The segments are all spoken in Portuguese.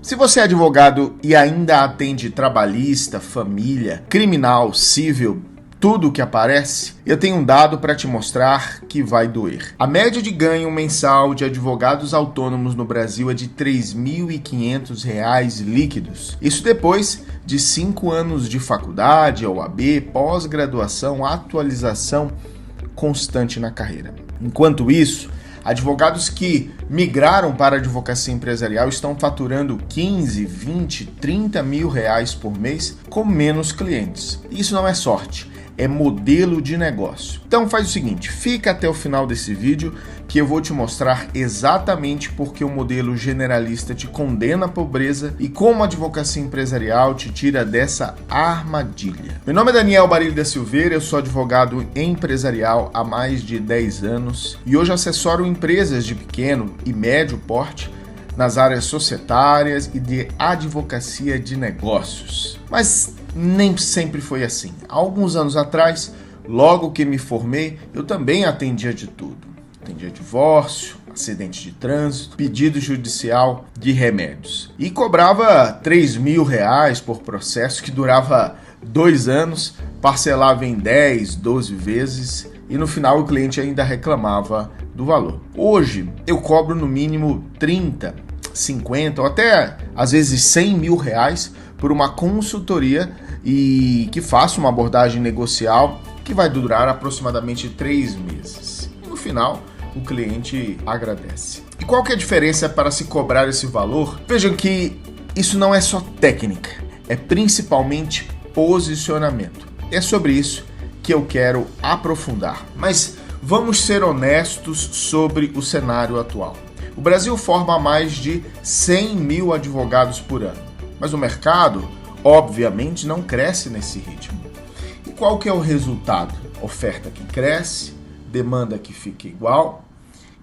Se você é advogado e ainda atende trabalhista, família, criminal, civil, tudo o que aparece, eu tenho um dado para te mostrar que vai doer. A média de ganho mensal de advogados autônomos no Brasil é de R$ 3.500 líquidos. Isso depois de 5 anos de faculdade, OAB, pós-graduação, atualização constante na carreira. Enquanto isso, advogados que migraram para a advocacia empresarial estão faturando 15, 20, 30 mil reais por mês com menos clientes. Isso não é sorte, é modelo de negócio. Então faz o seguinte, fica até o final desse vídeo que eu vou te mostrar exatamente porque o modelo generalista te condena à pobreza e como a advocacia empresarial te tira dessa armadilha. Meu nome é Daniel Barilho da Silveira, eu sou advogado empresarial há mais de 10 anos e hoje assessoro empresas de pequeno e médio porte nas áreas societárias e de advocacia de negócios. Mas nem sempre foi assim. Há alguns anos atrás, logo que me formei, eu também atendia de tudo. Atendia divórcio, acidente de trânsito, pedido judicial de remédios. E cobrava 3 mil reais por processo que durava 2 anos, parcelava em 10, 12 vezes e no final o cliente ainda reclamava do valor. Hoje eu cobro no mínimo 30, 50 ou até às vezes 100 mil reais por uma consultoria e que faça uma abordagem negocial que vai durar aproximadamente 3 meses. E no final, o cliente agradece. E qual que é a diferença para se cobrar esse valor? Vejam que isso não é só técnica, é principalmente posicionamento. É sobre isso que eu quero aprofundar. Mas vamos ser honestos sobre o cenário atual. O Brasil forma mais de 100 mil advogados por ano, mas o mercado, obviamente, não cresce nesse ritmo. E qual que é o resultado? Oferta que cresce, demanda que fica igual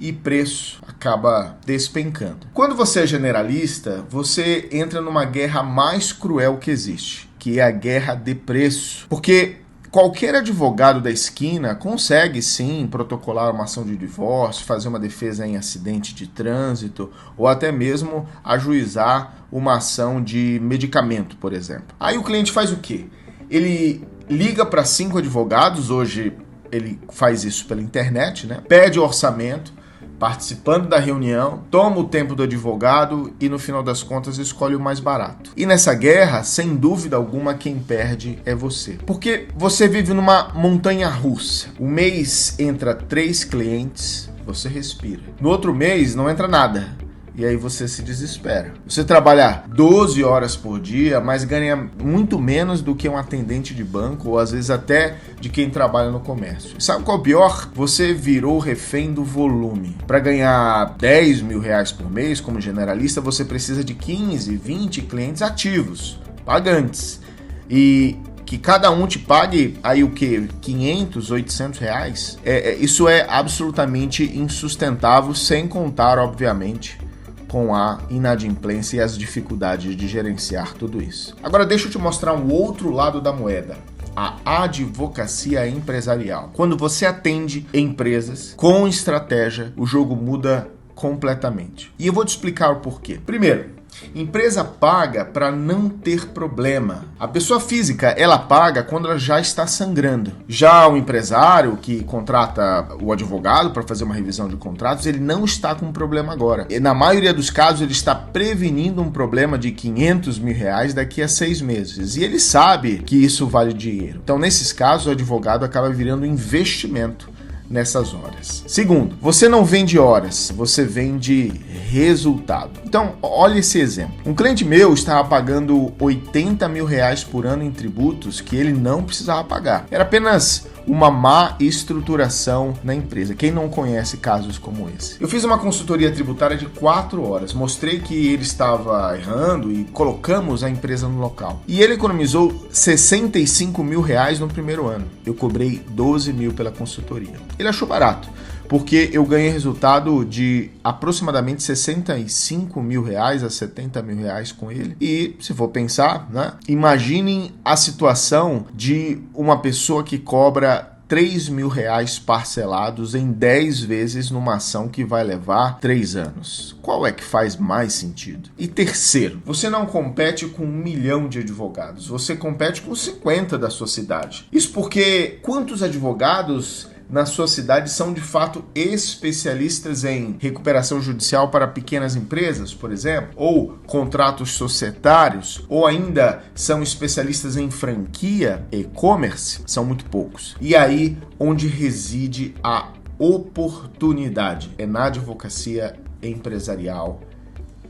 e preço acaba despencando. Quando você é generalista, você entra numa guerra mais cruel que existe, que é a guerra de preço. Porque qualquer advogado da esquina consegue sim protocolar uma ação de divórcio, fazer uma defesa em acidente de trânsito ou até mesmo ajuizar uma ação de medicamento, por exemplo. Aí o cliente faz o quê? Ele liga para 5 advogados, hoje ele faz isso pela internet, né? Pede orçamento, participando da reunião, toma o tempo do advogado e no final das contas escolhe o mais barato. E nessa guerra, sem dúvida alguma, quem perde é você. Porque você vive numa montanha russa. Um mês entra 3 clientes, você respira. No outro mês não entra nada. E aí você se desespera. Você trabalha 12 horas por dia, mas ganha muito menos do que um atendente de banco ou às vezes até de quem trabalha no comércio. Sabe qual é o pior? Você virou refém do volume. Para ganhar 10 mil reais por mês como generalista, você precisa de 15, 20 clientes ativos, pagantes. E que cada um te pague aí o que? 500, 800 reais? Isso é absolutamente insustentável, sem contar, obviamente, com a inadimplência e as dificuldades de gerenciar tudo isso. Agora deixa eu te mostrar um outro lado da moeda, a advocacia empresarial. Quando você atende empresas com estratégia, o jogo muda completamente. E eu vou te explicar o porquê. Primeiro, empresa paga para não ter problema. A pessoa física, ela paga quando ela já está sangrando. Já o empresário que contrata o advogado para fazer uma revisão de contratos, ele não está com um problema agora. E na maioria dos casos, ele está prevenindo um problema de 500 mil reais daqui a 6 meses. E ele sabe que isso vale dinheiro. Então, nesses casos, o advogado acaba virando um investimento nessas horas. Segundo, você não vende horas, você vende resultado. Então, olha esse exemplo. Um cliente meu estava pagando 80 mil reais por ano em tributos que ele não precisava pagar. Era apenas uma má estruturação na empresa. Quem não conhece casos como esse? Eu fiz uma consultoria tributária de 4 horas, mostrei que ele estava errando e colocamos a empresa no local. E ele economizou 65 mil reais no primeiro ano. Eu cobrei 12 mil pela consultoria. Ele achou barato, porque eu ganhei resultado de aproximadamente 65 mil reais a 70 mil reais com ele. E se for pensar, né, imaginem a situação de uma pessoa que cobra R$ 3.000 parcelados em 10 vezes numa ação que vai levar 3 anos. Qual é que faz mais sentido? E terceiro, você não compete com 1 milhão de advogados, você compete com 50 da sua cidade. Isso porque quantos advogados na sua cidade são de fato especialistas em recuperação judicial para pequenas empresas, por exemplo, ou contratos societários, ou ainda são especialistas em franquia, e-commerce? São muito poucos. E aí onde reside a oportunidade, é na advocacia empresarial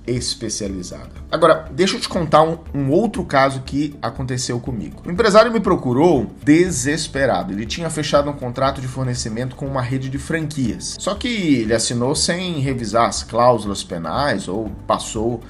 especializada. Agora, deixa eu te contar um outro caso que aconteceu comigo. O empresário me procurou desesperado. Ele tinha fechado um contrato de fornecimento com uma rede de franquias. Só que ele assinou sem revisar as cláusulas penais ou passou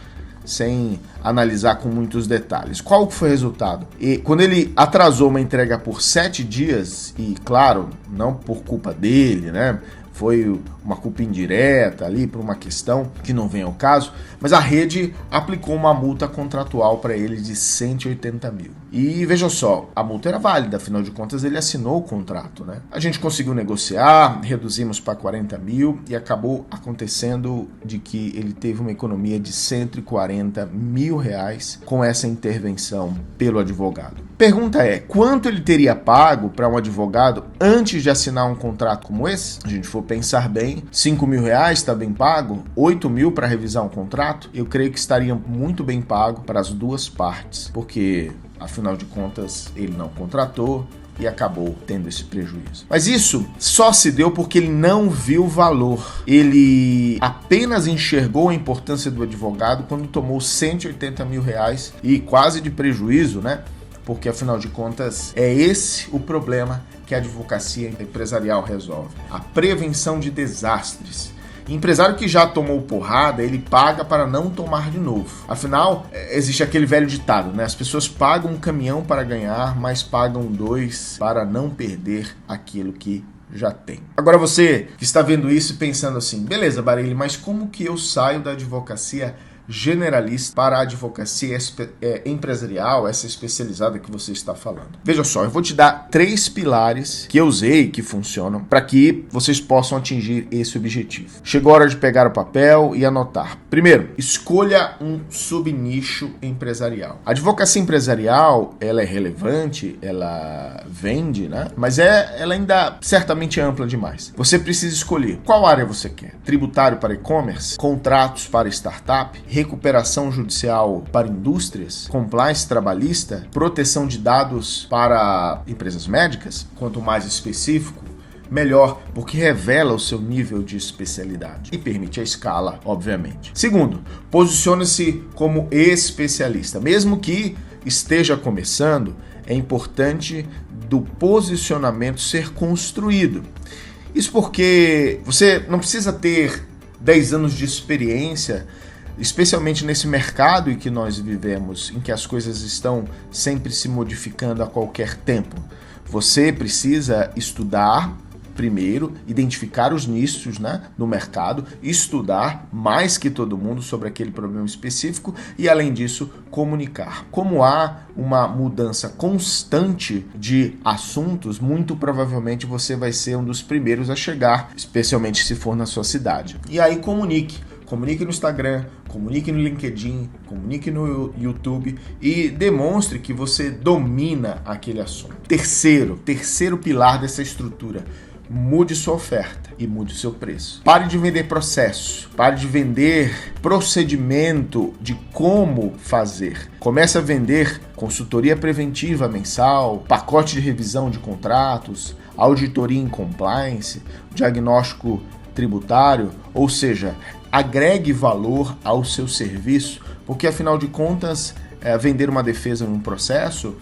sem analisar com muitos detalhes. Qual foi o resultado? E quando ele atrasou uma entrega por 7 dias, e claro, não por culpa dele, né? Foi uma culpa indireta ali por uma questão que não vem ao caso, mas a rede aplicou uma multa contratual para ele de 180 mil. E veja só, a multa era válida, afinal de contas ele assinou o contrato, né? A gente conseguiu negociar, reduzimos para 40 mil e acabou acontecendo de que ele teve uma economia de 140 mil reais com essa intervenção pelo advogado. Pergunta é, quanto ele teria pago para um advogado antes de assinar um contrato como esse? Se a gente for pensar bem, 5 mil reais está bem pago, 8 mil para revisar um contrato, eu creio que estaria muito bem pago para as duas partes, porque afinal de contas ele não contratou e acabou tendo esse prejuízo. Mas isso só se deu porque ele não viu valor. Ele apenas enxergou a importância do advogado quando tomou 180 mil reais e quase de prejuízo, né? Porque afinal de contas é esse o problema que a advocacia empresarial resolve. A prevenção de desastres. Empresário que já tomou porrada, ele paga para não tomar de novo. Afinal, existe aquele velho ditado, né? As pessoas pagam um caminhão para ganhar, mas pagam 2 para não perder aquilo que já tem. Agora você que está vendo isso e pensando assim, beleza, Barilli, mas como que eu saio da advocacia generalista para a advocacia empresarial, essa especializada que você está falando? Veja só, eu vou te dar 3 pilares que eu usei, que funcionam, para que vocês possam atingir esse objetivo. Chegou a hora de pegar o papel e anotar. Primeiro, escolha um subnicho empresarial. A advocacia empresarial, ela é relevante, ela vende, né? Mas ela ainda certamente é ampla demais. Você precisa escolher qual área você quer. Tributário para e-commerce, contratos para startup, recuperação judicial para indústrias, compliance trabalhista, proteção de dados para empresas médicas. Quanto mais específico, melhor, porque revela o seu nível de especialidade e permite a escala, obviamente. Segundo, posicione-se como especialista. Mesmo que esteja começando, é importante do posicionamento ser construído. Isso porque você não precisa ter 10 anos de experiência, especialmente nesse mercado em que nós vivemos, em que as coisas estão sempre se modificando a qualquer tempo. Você precisa estudar primeiro, identificar os nichos, né, no mercado, estudar mais que todo mundo sobre aquele problema específico e, além disso, comunicar. Como há uma mudança constante de assuntos, muito provavelmente você vai ser um dos primeiros a chegar, especialmente se for na sua cidade. E aí comunique. Comunique no Instagram, comunique no LinkedIn, comunique no YouTube e demonstre que você domina aquele assunto. Terceiro pilar dessa estrutura, mude sua oferta e mude o seu preço. Pare de vender processo, pare de vender procedimento de como fazer. Comece a vender consultoria preventiva mensal, pacote de revisão de contratos, auditoria em compliance, diagnóstico tributário, ou seja, agregue valor ao seu serviço, porque afinal de contas, vender uma defesa num processo,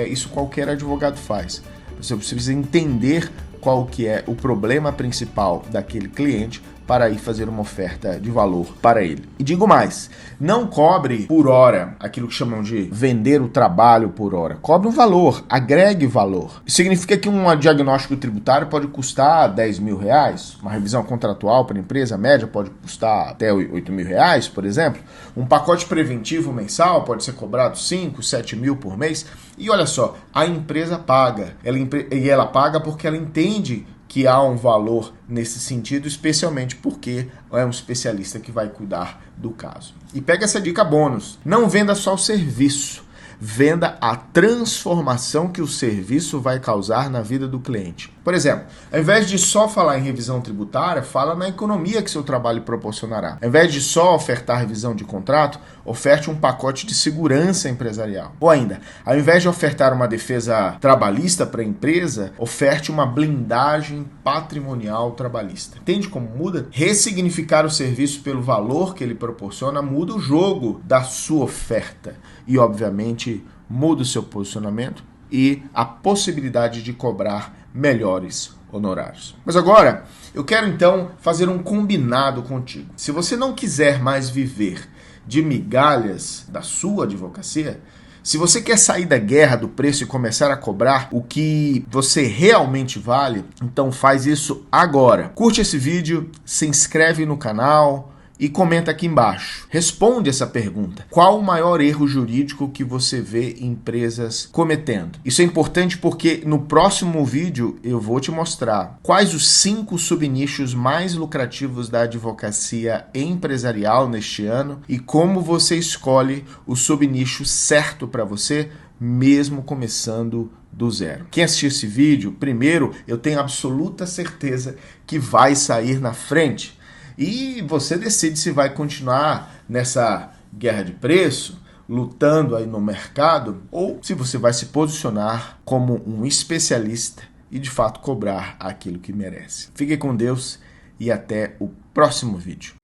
isso qualquer advogado faz. Você precisa entender qual que é o problema principal daquele cliente para ir fazer uma oferta de valor para ele. E digo mais, não cobre por hora, aquilo que chamam de vender o trabalho por hora. Cobre um valor, agregue valor. Isso significa que um diagnóstico tributário pode custar R$10.000, uma revisão contratual para a empresa média pode custar até R$8.000, por exemplo. Um pacote preventivo mensal pode ser cobrado 5, 7 mil por mês. E olha só, a empresa paga. Ela paga porque ela entende que há um valor nesse sentido, especialmente porque é um especialista que vai cuidar do caso. E pega essa dica bônus. Não venda só o serviço. Venda a transformação que o serviço vai causar na vida do cliente. Por exemplo, ao invés de só falar em revisão tributária, fala na economia que seu trabalho proporcionará. Ao invés de só ofertar revisão de contrato, oferte um pacote de segurança empresarial. Ou ainda, ao invés de ofertar uma defesa trabalhista para a empresa, oferte uma blindagem patrimonial trabalhista. Entende como muda? Ressignificar o serviço pelo valor que ele proporciona muda o jogo da sua oferta. E, obviamente, muda o seu posicionamento e a possibilidade de cobrar melhores honorários. Mas agora, eu quero então fazer um combinado contigo. Se você não quiser mais viver de migalhas da sua advocacia, se você quer sair da guerra do preço e começar a cobrar o que você realmente vale, então faz isso agora. Curte esse vídeo, se inscreve no canal e comenta aqui embaixo. Responde essa pergunta. Qual o maior erro jurídico que você vê empresas cometendo? Isso é importante porque no próximo vídeo eu vou te mostrar quais os 5 subnichos mais lucrativos da advocacia empresarial neste ano e como você escolhe o subnicho certo para você, mesmo começando do zero. Quem assistir esse vídeo, primeiro, eu tenho absoluta certeza que vai sair na frente. E você decide se vai continuar nessa guerra de preço, lutando aí no mercado, ou se você vai se posicionar como um especialista e de fato cobrar aquilo que merece. Fique com Deus e até o próximo vídeo.